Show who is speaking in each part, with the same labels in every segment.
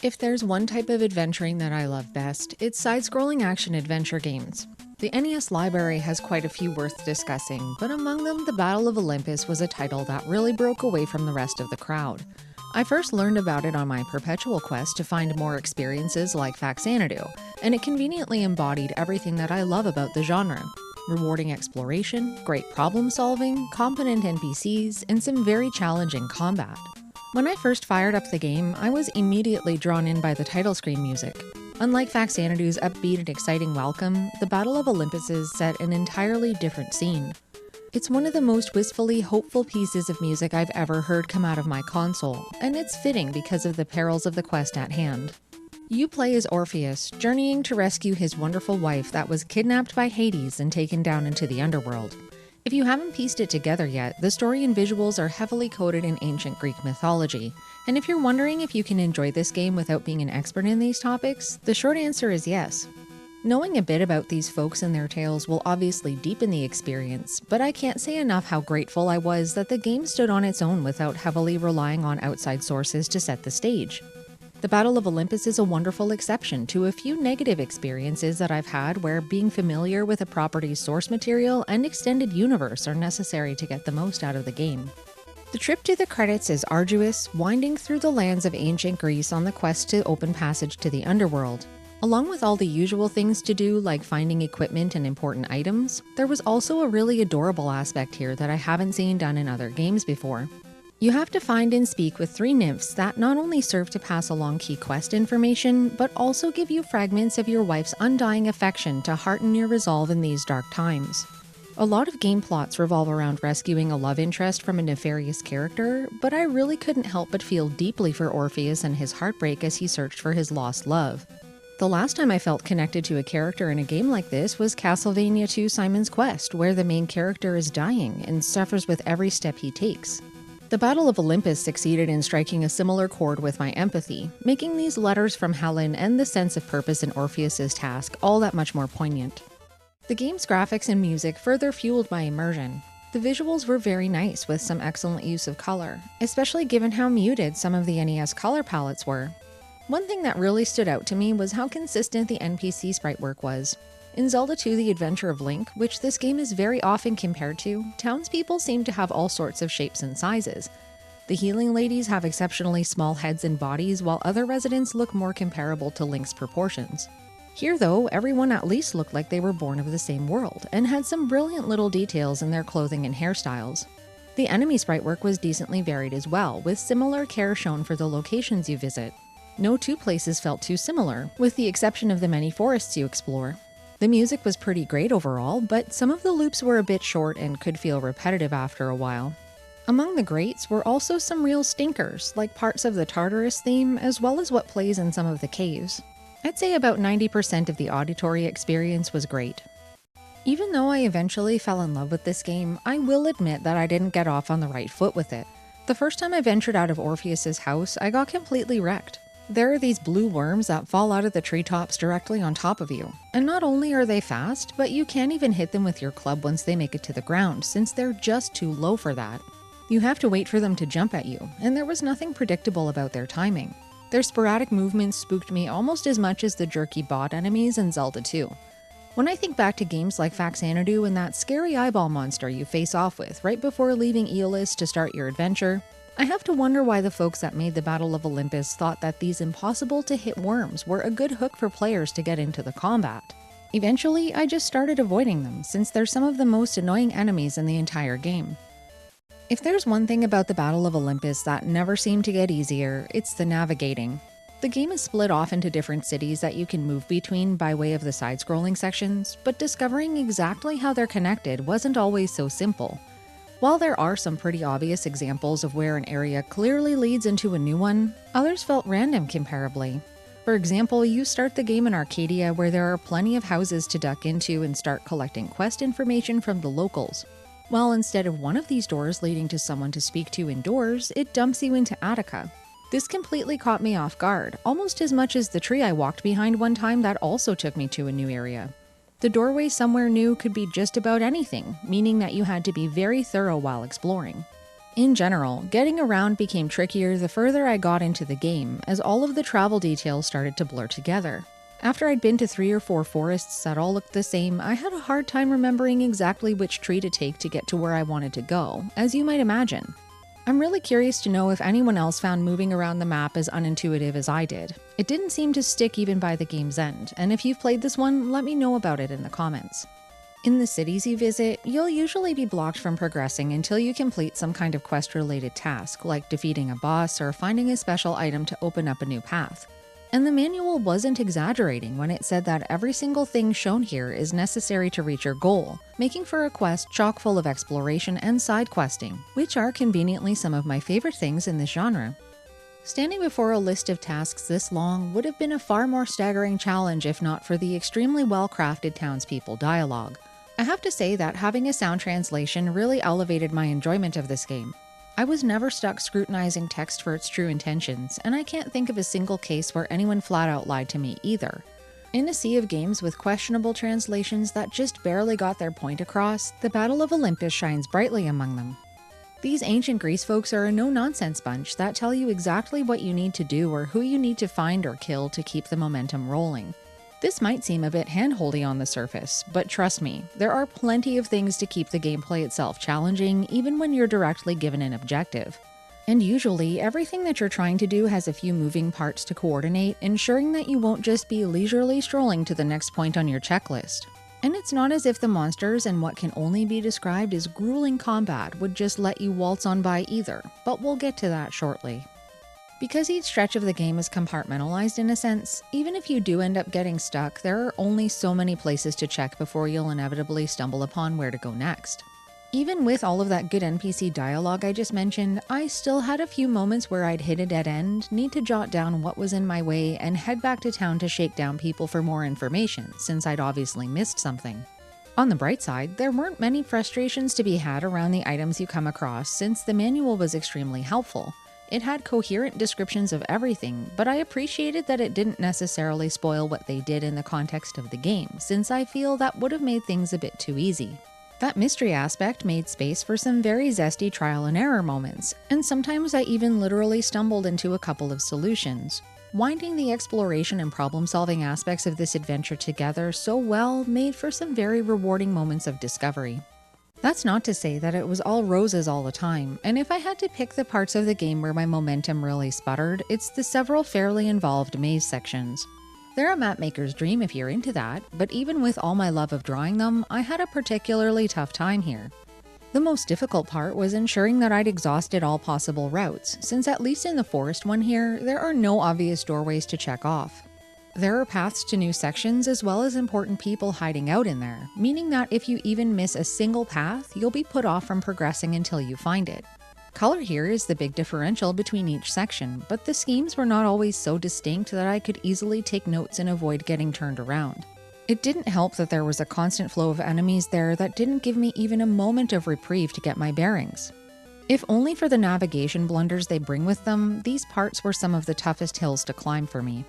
Speaker 1: If there's one type of adventuring that I love best, it's side-scrolling action-adventure games. The NES library has quite a few worth discussing, but among them, the Battle of Olympus was a title that really broke away from the rest of the crowd. I first learned about it on my perpetual quest to find more experiences like Faxanadu, and it conveniently embodied everything that I love about the genre. Rewarding exploration, great problem solving, competent NPCs, and some very challenging combat. When I first fired up the game, I was immediately drawn in by the title screen music. Unlike Faxanadu's upbeat and exciting welcome, the Battle of Olympus is set an entirely different scene. It's one of the most wistfully hopeful pieces of music I've ever heard come out of my console, and it's fitting because of the perils of the quest at hand. You play as Orpheus, journeying to rescue his wonderful wife that was kidnapped by Hades and taken down into the underworld. If you haven't pieced it together yet, the story and visuals are heavily coded in ancient Greek mythology, and if you're wondering if you can enjoy this game without being an expert in these topics, the short answer is yes. Knowing a bit about these folks and their tales will obviously deepen the experience, but I can't say enough how grateful I was that the game stood on its own without heavily relying on outside sources to set the stage. The Battle of Olympus is a wonderful exception to a few negative experiences that I've had where being familiar with a property's source material and extended universe are necessary to get the most out of the game. The trip to the credits is arduous, winding through the lands of ancient Greece on the quest to open passage to the underworld. Along with all the usual things to do like finding equipment and important items, there was also a really adorable aspect here that I haven't seen done in other games before. You have to find and speak with 3 nymphs that not only serve to pass along key quest information, but also give you fragments of your wife's undying affection to hearten your resolve in these dark times. A lot of game plots revolve around rescuing a love interest from a nefarious character, but I really couldn't help but feel deeply for Orpheus and his heartbreak as he searched for his lost love. The last time I felt connected to a character in a game like this was Castlevania II Simon's Quest, where the main character is dying and suffers with every step he takes. The Battle of Olympus succeeded in striking a similar chord with my empathy, making these letters from Helen and the sense of purpose in Orpheus's task all that much more poignant. The game's graphics and music further fueled my immersion. The visuals were very nice with some excellent use of color, especially given how muted some of the NES color palettes were. One thing that really stood out to me was how consistent the NPC sprite work was. In Zelda 2: The Adventure of Link, which this game is very often compared to, townspeople seem to have all sorts of shapes and sizes. The healing ladies have exceptionally small heads and bodies, while other residents look more comparable to Link's proportions. Here though, everyone at least looked like they were born of the same world, and had some brilliant little details in their clothing and hairstyles. The enemy sprite work was decently varied as well, with similar care shown for the locations you visit. No 2 places felt too similar, with the exception of the many forests you explore. The music was pretty great overall, but some of the loops were a bit short and could feel repetitive after a while. Among the greats were also some real stinkers, like parts of the Tartarus theme, as well as what plays in some of the caves. I'd say about 90% of the auditory experience was great. Even though I eventually fell in love with this game, I will admit that I didn't get off on the right foot with it. The first time I ventured out of Orpheus's house, I got completely wrecked. There are these blue worms that fall out of the treetops directly on top of you. And not only are they fast, but you can't even hit them with your club once they make it to the ground, since they're just too low for that. You have to wait for them to jump at you, and there was nothing predictable about their timing. Their sporadic movements spooked me almost as much as the jerky bot enemies in Zelda 2. When I think back to games like Faxanadu and that scary eyeball monster you face off with right before leaving Aeolus to start your adventure, I have to wonder why the folks that made the Battle of Olympus thought that these impossible-to-hit worms were a good hook for players to get into the combat. Eventually, I just started avoiding them, since they're some of the most annoying enemies in the entire game. If there's one thing about the Battle of Olympus that never seemed to get easier, it's the navigating. The game is split off into different cities that you can move between by way of the side-scrolling sections, but discovering exactly how they're connected wasn't always so simple. While there are some pretty obvious examples of where an area clearly leads into a new one, others felt random comparably. For example, you start the game in Arcadia where there are plenty of houses to duck into and start collecting quest information from the locals. While instead of one of these doors leading to someone to speak to indoors, it dumps you into Attica. This completely caught me off guard, almost as much as the tree I walked behind one time that also took me to a new area. The doorway somewhere new could be just about anything, meaning that you had to be very thorough while exploring. In general, getting around became trickier the further I got into the game, as all of the travel details started to blur together. After I'd been to 3 or 4 forests that all looked the same, I had a hard time remembering exactly which tree to take to get to where I wanted to go, as you might imagine. I'm really curious to know if anyone else found moving around the map as unintuitive as I did. It didn't seem to stick even by the game's end, and if you've played this one, let me know about it in the comments. In the cities you visit, you'll usually be blocked from progressing until you complete some kind of quest-related task, like defeating a boss or finding a special item to open up a new path. And the manual wasn't exaggerating when it said that every single thing shown here is necessary to reach your goal, making for a quest chock full of exploration and side questing, which are conveniently some of my favorite things in this genre. Standing before a list of tasks this long would have been a far more staggering challenge if not for the extremely well-crafted townspeople dialogue. I have to say that having a sound translation really elevated my enjoyment of this game. I was never stuck scrutinizing text for its true intentions, and I can't think of a single case where anyone flat out lied to me either. In a sea of games with questionable translations that just barely got their point across, the Battle of Olympus shines brightly among them. These ancient Greece folks are a no-nonsense bunch that tell you exactly what you need to do or who you need to find or kill to keep the momentum rolling. This might seem a bit hand-holdy on the surface, but trust me, there are plenty of things to keep the gameplay itself challenging even when you're directly given an objective. And usually, everything that you're trying to do has a few moving parts to coordinate, ensuring that you won't just be leisurely strolling to the next point on your checklist. And it's not as if the monsters and what can only be described as grueling combat would just let you waltz on by either, but we'll get to that shortly. Because each stretch of the game is compartmentalized in a sense, even if you do end up getting stuck, there are only so many places to check before you'll inevitably stumble upon where to go next. Even with all of that good NPC dialogue I just mentioned, I still had a few moments where I'd hit a dead end, need to jot down what was in my way, and head back to town to shake down people for more information, since I'd obviously missed something. On the bright side, there weren't many frustrations to be had around the items you come across, since the manual was extremely helpful. It had coherent descriptions of everything, but I appreciated that it didn't necessarily spoil what they did in the context of the game, since I feel that would have made things a bit too easy. That mystery aspect made space for some very zesty trial and error moments, and sometimes I even literally stumbled into a couple of solutions. Winding the exploration and problem-solving aspects of this adventure together so well made for some very rewarding moments of discovery. That's not to say that it was all roses all the time, and if I had to pick the parts of the game where my momentum really sputtered, it's the several fairly involved maze sections. They're a mapmaker's dream if you're into that, but even with all my love of drawing them, I had a particularly tough time here. The most difficult part was ensuring that I'd exhausted all possible routes, since at least in the forest one here, there are no obvious doorways to check off. There are paths to new sections as well as important people hiding out in there, meaning that if you even miss a single path, you'll be put off from progressing until you find it. Color here is the big differential between each section, but the schemes were not always so distinct that I could easily take notes and avoid getting turned around. It didn't help that there was a constant flow of enemies there that didn't give me even a moment of reprieve to get my bearings. If only for the navigation blunders they bring with them, these parts were some of the toughest hills to climb for me.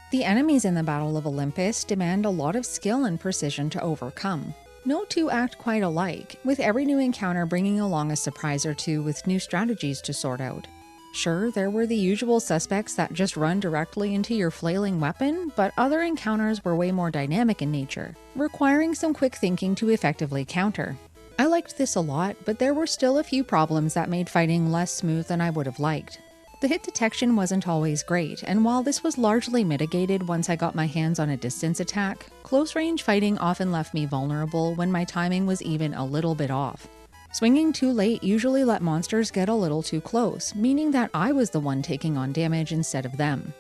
Speaker 1: The enemies in the Battle of Olympus demand a lot of skill and precision to overcome. No two act quite alike, with every new encounter bringing along a surprise or two with new strategies to sort out. Sure, there were the usual suspects that just run directly into your flailing weapon, but other encounters were way more dynamic in nature, requiring some quick thinking to effectively counter. I liked this a lot, but there were still a few problems that made fighting less smooth than I would have liked. The hit detection wasn't always great, and while this was largely mitigated once I got my hands on a distance attack, close-range fighting often left me vulnerable when my timing was even a little bit off. Swinging too late usually let monsters get a little too close, meaning that I was the one taking on damage instead of them.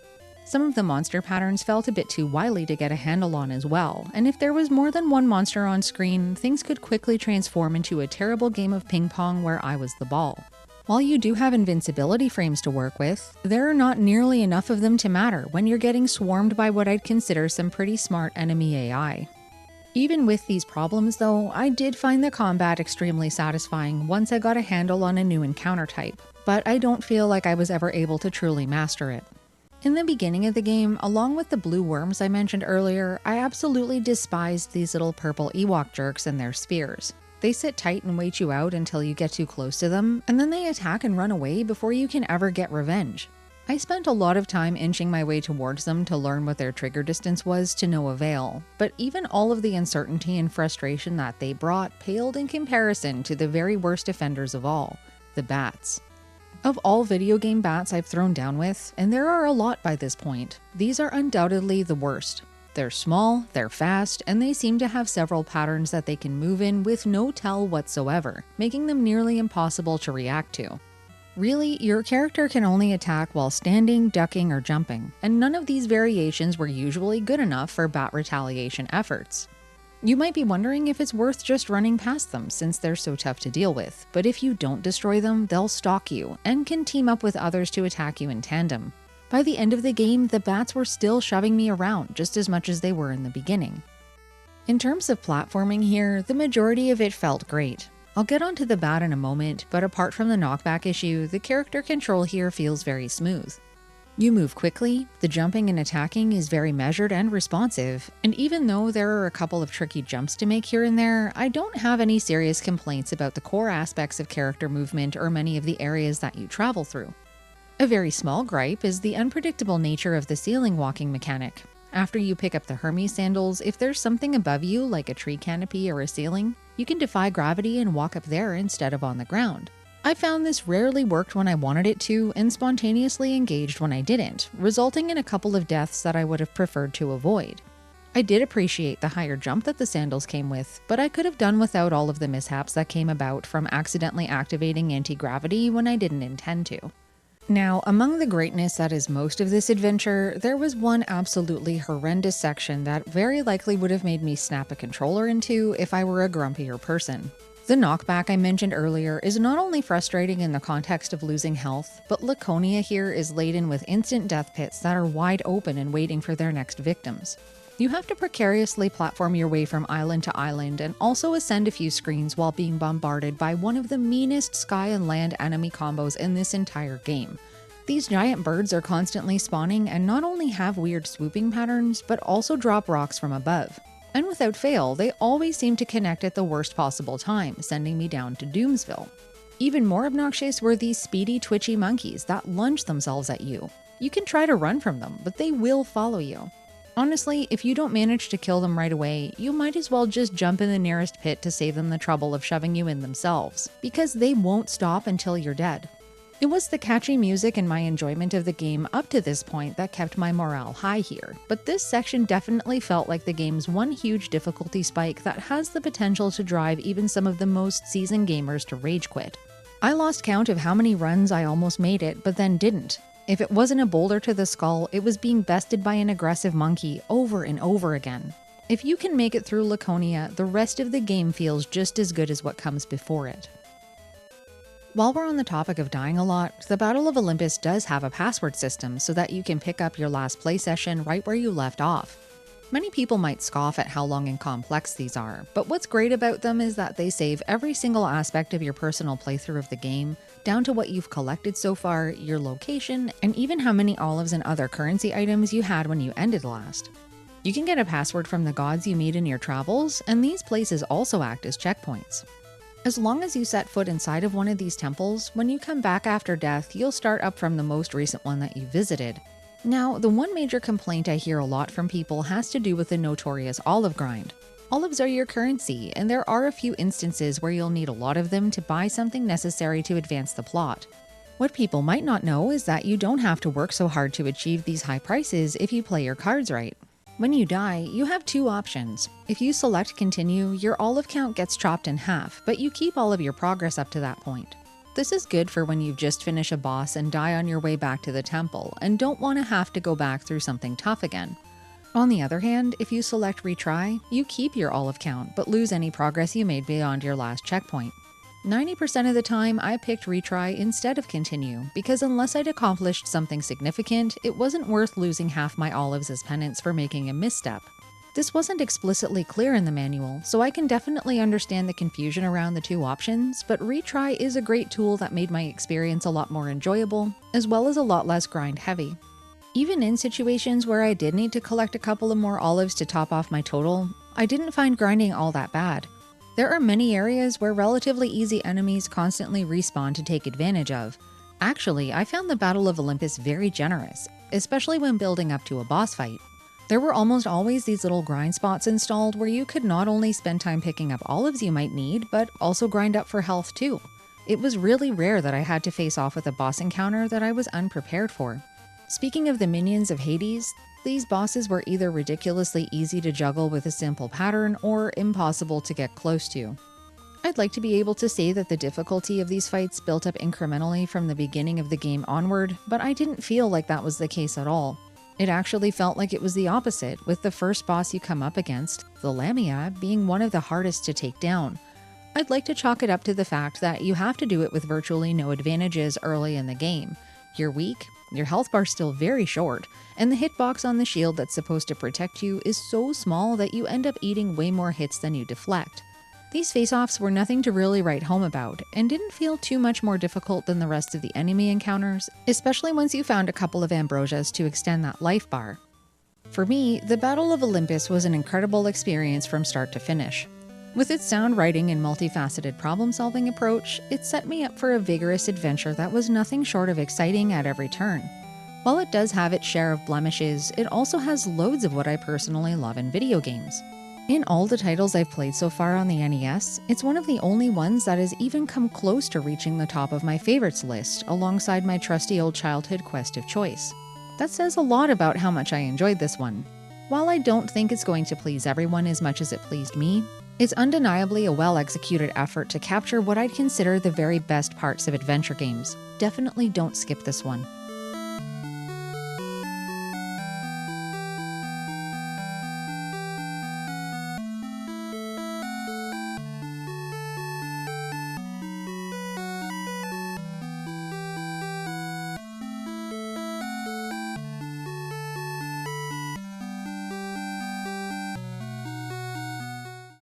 Speaker 1: Some of the monster patterns felt a bit too wily to get a handle on as well, and if there was more than one monster on screen, things could quickly transform into a terrible game of ping pong where I was the ball. While you do have invincibility frames to work with, there are not nearly enough of them to matter when you're getting swarmed by what I'd consider some pretty smart enemy AI. Even with these problems though, I did find the combat extremely satisfying once I got a handle on a new encounter type, but I don't feel like I was ever able to truly master it. In the beginning of the game, along with the blue worms I mentioned earlier, I absolutely despised these little purple Ewok jerks and their spears. They sit tight and wait you out until you get too close to them, and then they attack and run away before you can ever get revenge. I spent a lot of time inching my way towards them to learn what their trigger distance was to no avail, but even all of the uncertainty and frustration that they brought paled in comparison to the very worst offenders of all, the bats. Of all video game bats I've thrown down with, and there are a lot by this point, these are undoubtedly the worst. They're small, they're fast, and they seem to have several patterns that they can move in with no tell whatsoever, making them nearly impossible to react to. Really, your character can only attack while standing, ducking, or jumping, and none of these variations were usually good enough for bat retaliation efforts. You might be wondering if it's worth just running past them since they're so tough to deal with, but if you don't destroy them, they'll stalk you, and can team up with others to attack you in tandem. By the end of the game, the bats were still shoving me around just as much as they were in the beginning. In terms of platforming here, the majority of it felt great. I'll get onto the bat in a moment, but apart from the knockback issue, the character control here feels very smooth. You move quickly, the jumping and attacking is very measured and responsive, and even though there are a couple of tricky jumps to make here and there, I don't have any serious complaints about the core aspects of character movement or many of the areas that you travel through. A very small gripe is the unpredictable nature of the ceiling walking mechanic. After you pick up the Hermes sandals, if there's something above you, like a tree canopy or a ceiling, you can defy gravity and walk up there instead of on the ground. I found this rarely worked when I wanted it to and spontaneously engaged when I didn't, resulting in a couple of deaths that I would have preferred to avoid. I did appreciate the higher jump that the sandals came with, but I could have done without all of the mishaps that came about from accidentally activating anti-gravity when I didn't intend to. Now, among the greatness that is most of this adventure, there was one absolutely horrendous section that very likely would have made me snap a controller in two if I were a grumpier person. The knockback I mentioned earlier is not only frustrating in the context of losing health, but Laconia here is laden with instant death pits that are wide open and waiting for their next victims. You have to precariously platform your way from island to island and also ascend a few screens while being bombarded by one of the meanest sky and land enemy combos in this entire game. These giant birds are constantly spawning and not only have weird swooping patterns, but also drop rocks from above. And without fail, they always seem to connect at the worst possible time, sending me down to Doomsville. Even more obnoxious were these speedy, twitchy monkeys that lunge themselves at you. You can try to run from them, but they will follow you. Honestly, if you don't manage to kill them right away, you might as well just jump in the nearest pit to save them the trouble of shoving you in themselves, because they won't stop until you're dead. It was the catchy music and my enjoyment of the game up to this point that kept my morale high here, but this section definitely felt like the game's one huge difficulty spike that has the potential to drive even some of the most seasoned gamers to rage quit. I lost count of how many runs I almost made it, but then didn't. If it wasn't a boulder to the skull, it was being bested by an aggressive monkey over and over again. If you can make it through Laconia, the rest of the game feels just as good as what comes before it. While we're on the topic of dying a lot, the Battle of Olympus does have a password system so that you can pick up your last play session right where you left off. Many people might scoff at how long and complex these are, but what's great about them is that they save every single aspect of your personal playthrough of the game, down to what you've collected so far, your location, and even how many olives and other currency items you had when you ended last. You can get a password from the gods you meet in your travels, and these places also act as checkpoints. As long as you set foot inside of one of these temples, when you come back after death, you'll start up from the most recent one that you visited. Now, the one major complaint I hear a lot from people has to do with the notorious olive grind. Olives are your currency, and there are a few instances where you'll need a lot of them to buy something necessary to advance the plot. What people might not know is that you don't have to work so hard to achieve these high prices if you play your cards right. When you die, you have two options. If you select continue, your olive count gets chopped in half, but you keep all of your progress up to that point. This is good for when you've just finished a boss and die on your way back to the temple and don't want to have to go back through something tough again. On the other hand, if you select retry, you keep your olive count but lose any progress you made beyond your last checkpoint. 90% of the time I picked retry instead of continue because unless I'd accomplished something significant, it wasn't worth losing half my olives as penance for making a misstep. This wasn't explicitly clear in the manual, so I can definitely understand the confusion around the two options, but retry is a great tool that made my experience a lot more enjoyable, as well as a lot less grind heavy. Even in situations where I did need to collect a couple of more olives to top off my total, I didn't find grinding all that bad. There are many areas where relatively easy enemies constantly respawn to take advantage of. Actually, I found the Battle of Olympus very generous, especially when building up to a boss fight. There were almost always these little grind spots installed where you could not only spend time picking up olives you might need, but also grind up for health too. It was really rare that I had to face off with a boss encounter that I was unprepared for. Speaking of the minions of Hades, these bosses were either ridiculously easy to juggle with a simple pattern or impossible to get close to. I'd like to be able to say that the difficulty of these fights built up incrementally from the beginning of the game onward, but I didn't feel like that was the case at all. It actually felt like it was the opposite, with the first boss you come up against, the Lamia, being one of the hardest to take down. I'd like to chalk it up to the fact that you have to do it with virtually no advantages early in the game. You're weak, your health bar's still very short, and the hitbox on the shield that's supposed to protect you is so small that you end up eating way more hits than you deflect. These face-offs were nothing to really write home about, and didn't feel too much more difficult than the rest of the enemy encounters, especially once you found a couple of ambrosias to extend that life bar. For me, the Battle of Olympus was an incredible experience from start to finish. With its sound writing and multifaceted problem-solving approach, it set me up for a vigorous adventure that was nothing short of exciting at every turn. While it does have its share of blemishes, it also has loads of what I personally love in video games. In all the titles I've played so far on the NES, it's one of the only ones that has even come close to reaching the top of my favorites list, alongside my trusty old childhood quest of choice. That says a lot about how much I enjoyed this one. While I don't think it's going to please everyone as much as it pleased me, it's undeniably a well-executed effort to capture what I'd consider the very best parts of adventure games. Definitely don't skip this one.